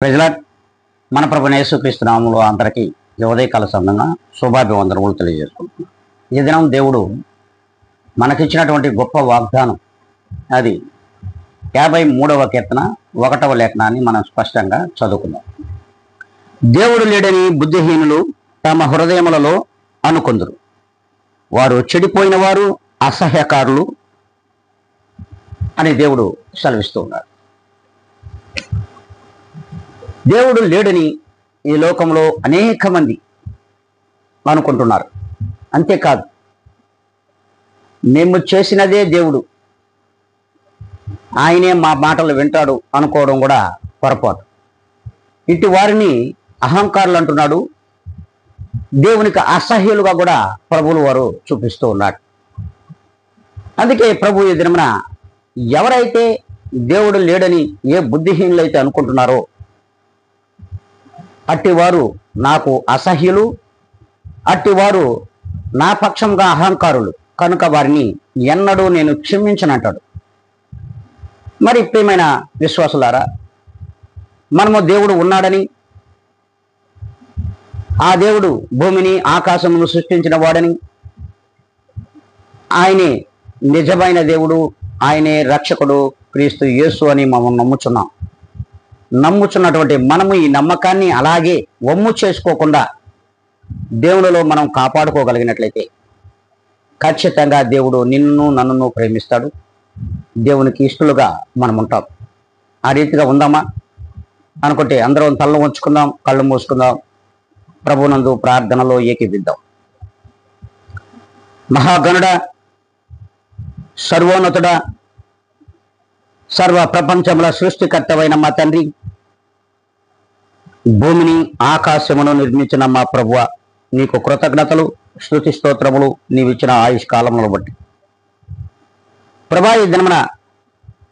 ప్రజల మన ప్రభువైన యేసుక్రీస్తు నామములో అందరికీ ఉదయకాల సంబంధంగా శుభాభివందనములు తెలియజేసుకుంటున్నాం. ఈ దినం దేవుడు మనకిచ్చినటువంటి గొప్ప వాగ్దానం, అది 53వ కీర్తన 1వ లేఖనాన్ని మనం స్పష్టంగా చదువుకుందాం. దేవుడు లేడని బుద్ధిహీనులు తమ హృదయములలో అనుకొందురు, వారు చెడిపోయిన వారు అసహ్యకారులు అని దేవుడు సెలవిస్తూ ఉన్నాడు. దేవుడు లేడని ఈ లోకంలో అనేక మంది అనుకుంటున్నారు. అంతేకాదు, మేము చేసినదే దేవుడు, ఆయనే మా మాటలు వింటాడు అనుకోవడం కూడా పొరపాటు. ఇటు వారిని అహంకారులు అంటున్నాడు. దేవునికి అసహ్యులుగా కూడా ప్రభువులు వారు చూపిస్తూ ఉన్నాడు. అందుకే ప్రభు ఈ దినమున ఎవరైతే దేవుడు లేడని ఏ బుద్ధిహీనులైతే అనుకుంటున్నారో అట్టివారు నాకు అసహ్యులు, అట్టివారు నా పక్షంగా అహంకారులు కనుక వారిని ఎన్నడూ నేను క్షమించనంటాడు. మరి ప్రియమైన విశ్వాసులారా, మనము దేవుడు ఉన్నాడని, ఆ దేవుడు భూమిని ఆకాశమును సృష్టించిన వాడని, ఆయనే నిజమైన దేవుడు, ఆయనే రక్షకుడు క్రీస్తు యేసు అని మనం నమ్ముచున్నటువంటి మనము ఈ నమ్మకాన్ని అలాగే వమ్ము చేసుకోకుండా దేవునిలో మనం కాపాడుకోగలిగినట్లయితే ఖచ్చితంగా దేవుడు నిన్ను నన్ను ప్రేమిస్తాడు. దేవునికి ఇష్టలుగా మనం ఉంటాం. ఆ రీతిగా ఉందామా అనుకుంటే అందరం తలను ఉంచుకుందాం, కళ్ళు మూసుకుందాం, ప్రభునందు ప్రార్థనలో ఏకీభిద్దాం. మహాగణుడా, సర్వోన్నతుడా, సర్వ ప్రపంచముల సృష్టికర్తవైన మా తండ్రి, భూమిని ఆకాశమును నిర్మించిన మా ప్రభువ, నీకు కృతజ్ఞతలు, స్తుతి స్తోత్రములు నీవిచ్చిన ఆయుష్ కాలములను బట్టి. ప్రభా, ఈ దినమున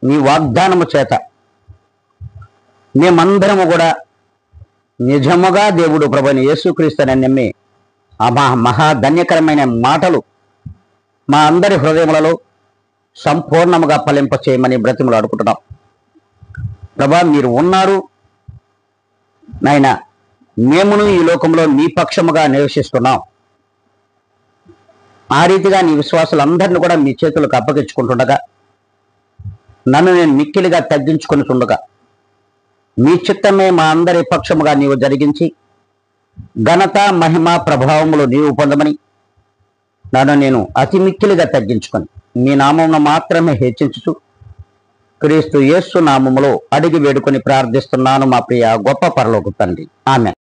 నీ వాగ్దానము చేత మేమందరము కూడా నిజముగా దేవుడు ప్రభువైన యేసుక్రీస్తుని నమ్మి ఆ మహాధన్యకరమైన మాటలు మా అందరి హృదయములలో సంపూర్ణముగా ఫలింప చేయమని బ్రతిములు అడుగుతున్నాం. ప్రభా, మీరు ఉన్నారు నాయన, మేమును ఈ లోకంలో నీ పక్షముగా నివసిస్తున్నాం. ఆ రీతిగా నీ విశ్వాసులందరినీ కూడా మీ చేతులకు అప్పగించుకుంటుండగా, నన్ను నేను మిక్కిలిగా తగ్గించుకుంటుండగా, మీ చిత్తమే మా అందరి పక్షముగా నీవు జరిగించి ఘనత మహిమ ప్రభావములు నీవు పొందమని నన్ను నేను అతి మిక్కిలిగా తగ్గించుకొని మీ నామమును మాత్రమే హెచ్చించుచు క్రీస్తు యేసు నామములో అడిగి వేడుకొని ప్రార్థిస్తున్నాను మా ప్రియ గొప్ప పరలోక తండ్రి. ఆమేన్.